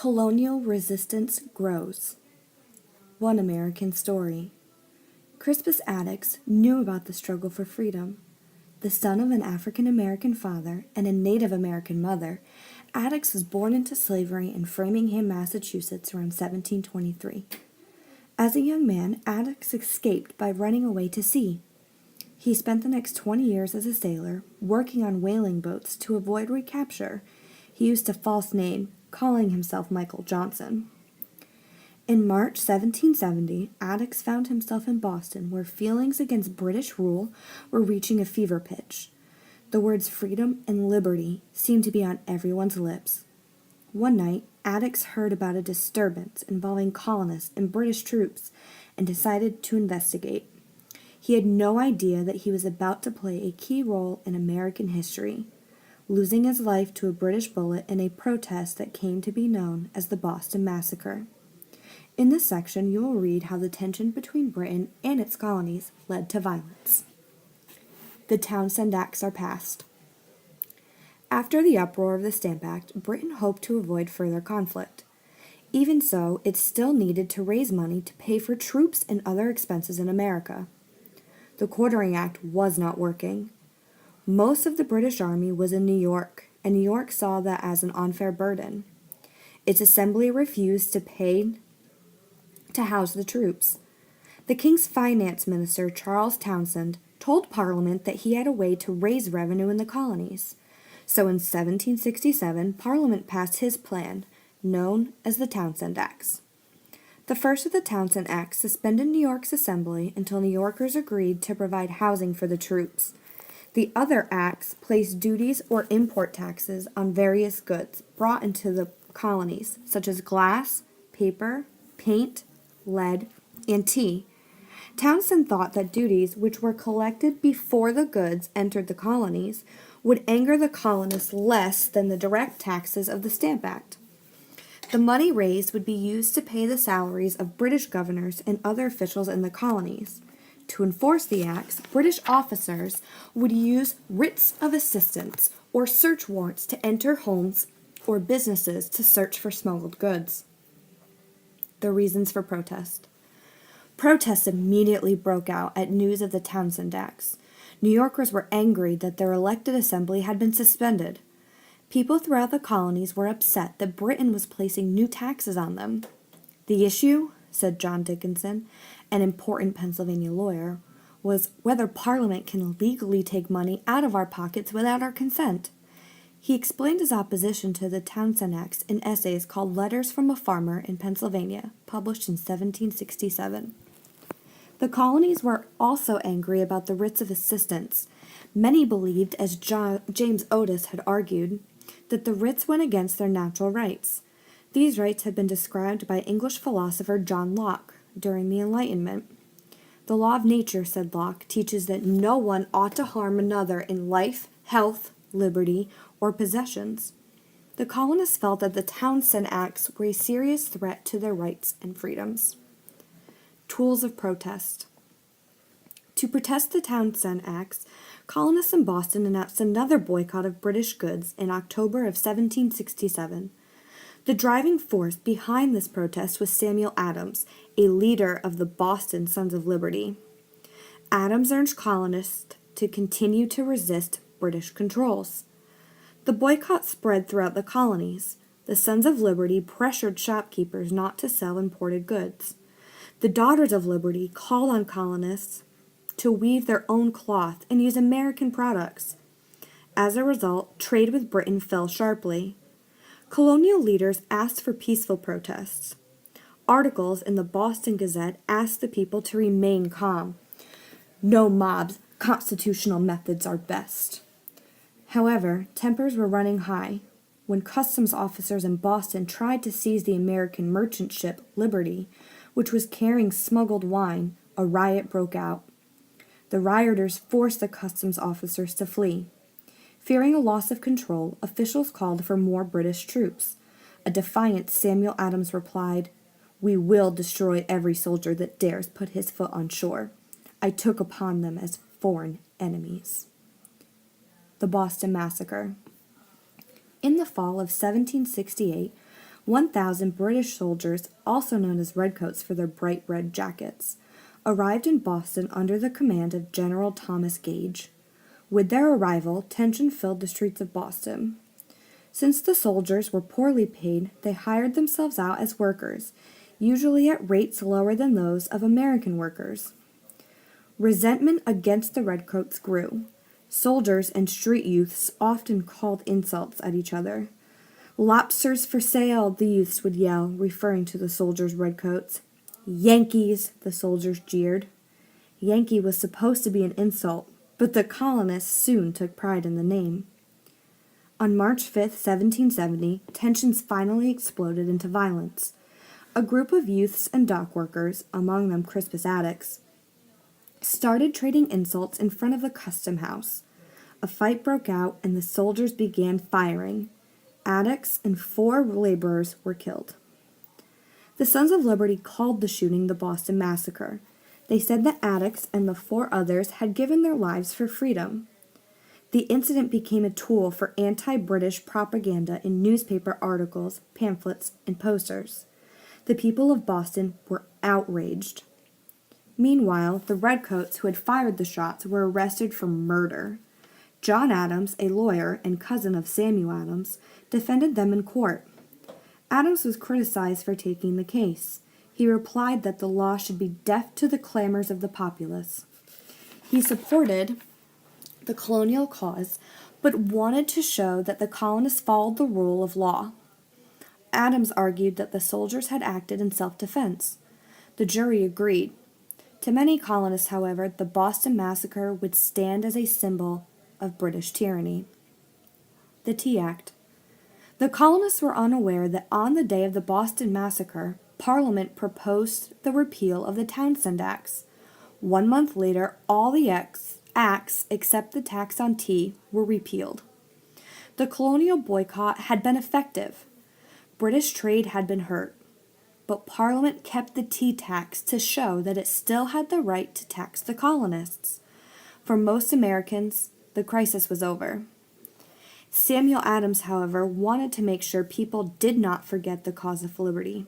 Colonial resistance grows. One American story. Crispus Attucks knew about the struggle for freedom. The son of an African American father and a Native American mother, Attucks was born into slavery in Framingham, Massachusetts around 1723. As a young man, Attucks escaped by running away to sea. He spent the next 20 years as a sailor, working on whaling boats to avoid recapture. He used a false name, calling himself Michael Johnson. In March 1770, Attucks found himself in Boston, where feelings against British rule were reaching a fever pitch. The words freedom and liberty seemed to be on everyone's lips. One night, Attucks heard about a disturbance involving colonists and British troops and decided to investigate. He had no idea that he was about to play a key role in American history, losing his life to a British bullet in a protest that came to be known as the Boston Massacre. In this section, you will read how the tension between Britain and its colonies led to violence. The Townshend Acts are passed. After the uproar of the Stamp Act, Britain hoped to avoid further conflict. Even so, it still needed to raise money to pay for troops and other expenses in America. The Quartering Act was not working. Most of the British Army was in New York, and New York saw that as an unfair burden. Its assembly refused to pay to house the troops. The King's finance minister, Charles Townshend, told Parliament that he had a way to raise revenue in the colonies. So in 1767, Parliament passed his plan, known as the Townshend Acts. The first of the Townshend Acts suspended New York's assembly until New Yorkers agreed to provide housing for the troops. The other acts placed duties or import taxes on various goods brought into the colonies, such as glass, paper, paint, lead, and tea. Townshend thought that duties which were collected before the goods entered the colonies would anger the colonists less than the direct taxes of the Stamp Act. The money raised would be used to pay the salaries of British governors and other officials in the colonies. To enforce the acts, British officers would use writs of assistance or search warrants to enter homes or businesses to search for smuggled goods. The reasons for protest. Protests immediately broke out at news of the Townshend Acts. New Yorkers were angry that their elected assembly had been suspended. People throughout the colonies were upset that Britain was placing new taxes on them. The issue, said John Dickinson, an important Pennsylvania lawyer, was whether Parliament can legally take money out of our pockets without our consent. He explained his opposition to the Townshend Acts in essays called Letters from a Farmer in Pennsylvania, published in 1767. The colonies were also angry about the writs of assistance. Many believed, as James Otis had argued, that the writs went against their natural rights. These rights had been described by English philosopher John Locke during the Enlightenment. The law of nature, said Locke, teaches that no one ought to harm another in life, health, liberty, or possessions. The colonists felt that the Townshend Acts were a serious threat to their rights and freedoms. Tools of protest. To protest the Townshend Acts, colonists in Boston announced another boycott of British goods in October of 1767. The driving force behind this protest was Samuel Adams, a leader of the Boston Sons of Liberty. Adams urged colonists to continue to resist British controls. The boycott spread throughout the colonies. The Sons of Liberty pressured shopkeepers not to sell imported goods. The Daughters of Liberty called on colonists to weave their own cloth and use American products. As a result, trade with Britain fell sharply. Colonial leaders asked for peaceful protests. Articles in the Boston Gazette asked the people to remain calm. No mobs, constitutional methods are best. However, tempers were running high. When customs officers in Boston tried to seize the American merchant ship Liberty, which was carrying smuggled wine, a riot broke out. The rioters forced the customs officers to flee. Fearing a loss of control, officials called for more British troops. A defiant Samuel Adams replied, "We will destroy every soldier that dares put his foot on shore. I took upon them as foreign enemies." The Boston Massacre. In the fall of 1768, 1,000 British soldiers, also known as Redcoats for their bright red jackets, arrived in Boston under the command of General Thomas Gage. With their arrival, tension filled the streets of Boston. Since the soldiers were poorly paid, they hired themselves out as workers, usually at rates lower than those of American workers. Resentment against the Redcoats grew. Soldiers and street youths often called insults at each other. "Lobsters for sale," the youths would yell, referring to the soldiers' redcoats. "Yankees," the soldiers jeered. Yankee was supposed to be an insult, but the colonists soon took pride in the name. On March 5, 1770, tensions finally exploded into violence. A group of youths and dock workers, among them Crispus Attucks, started trading insults in front of the custom house. A fight broke out and the soldiers began firing. Attucks and 4 laborers were killed. The Sons of Liberty called the shooting the Boston Massacre. They said that Attucks and the 4 others had given their lives for freedom. The incident became a tool for anti-British propaganda in newspaper articles, pamphlets, and posters. The people of Boston were outraged. Meanwhile, the Redcoats who had fired the shots were arrested for murder. John Adams, a lawyer and cousin of Samuel Adams, defended them in court. Adams was criticized for taking the case. He replied that the law should be deaf to the clamors of the populace. He supported the colonial cause, but wanted to show that the colonists followed the rule of law. Adams argued that the soldiers had acted in self-defense. The jury agreed. To many colonists, however, the Boston Massacre would stand as a symbol of British tyranny. The Tea Act. The colonists were unaware that on the day of the Boston Massacre, Parliament proposed the repeal of the Townshend Acts. 1 month later, all the acts, except the tax on tea, were repealed. The colonial boycott had been effective. British trade had been hurt, but Parliament kept the tea tax to show that it still had the right to tax the colonists. For most Americans, the crisis was over. Samuel Adams, however, wanted to make sure people did not forget the cause of liberty.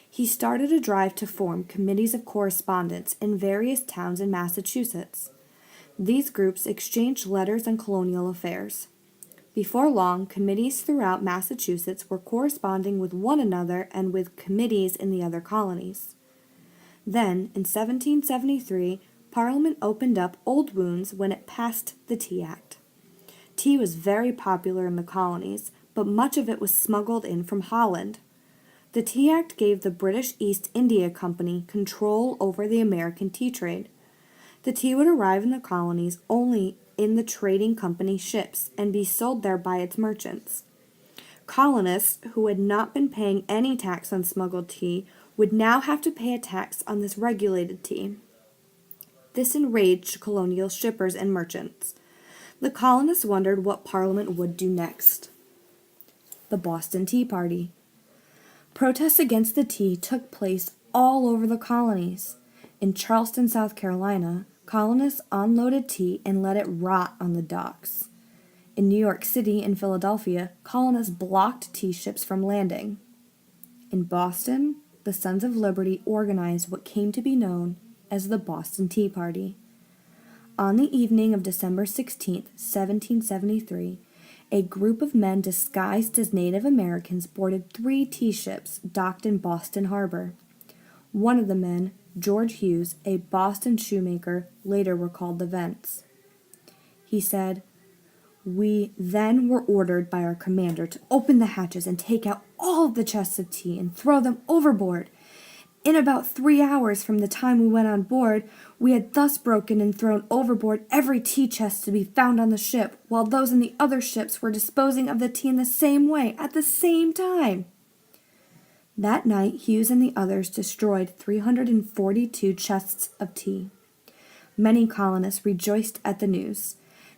He started a drive to form committees of correspondence in various towns in Massachusetts. These groups exchanged letters on colonial affairs. Before long, committees throughout Massachusetts were corresponding with one another and with committees in the other colonies. Then, in 1773, Parliament opened up old wounds when it passed the Tea Act. Tea was very popular in the colonies, but much of it was smuggled in from Holland. The Tea Act gave the British East India Company control over the American tea trade. The tea would arrive in the colonies only in the trading company ships and be sold there by its merchants. Colonists who had not been paying any tax on smuggled tea would now have to pay a tax on this regulated tea. This enraged colonial shippers and merchants. The colonists wondered what Parliament would do next. The Boston Tea Party. Protests against the tea took place all over the colonies. In Charleston, South Carolina, colonists unloaded tea and let it rot on the docks. In New York City and Philadelphia, colonists blocked tea ships from landing. In Boston, the Sons of Liberty organized what came to be known as the Boston Tea Party. On the evening of December 16, 1773, a group of men disguised as Native Americans boarded 3 tea ships docked in Boston Harbor. One of the men, George Hughes, a Boston shoemaker, later recalled the events. He said, "We then were ordered by our commander to open the hatches and take out all of the chests of tea and throw them overboard. In about 3 hours from the time we went on board, we had thus broken and thrown overboard every tea chest to be found on the ship, while those in the other ships were disposing of the tea in the same way at the same time." That night, Hughes and the others destroyed 342 chests of tea. Many colonists rejoiced at the news.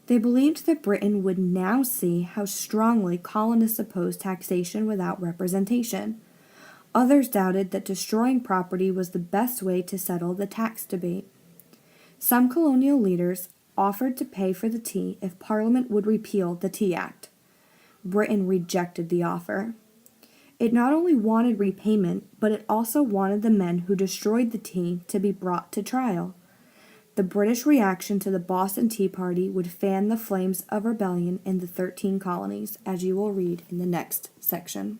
They believed that Britain would now see how strongly colonists opposed taxation without representation. Others doubted that destroying property was the best way to settle the tax debate. Some colonial leaders offered to pay for the tea if Parliament would repeal the Tea Act. Britain rejected the offer. It not only wanted repayment, but it also wanted the men who destroyed the tea to be brought to trial. The British reaction to the Boston Tea Party would fan the flames of rebellion in the 13 colonies, as you will read in the next section.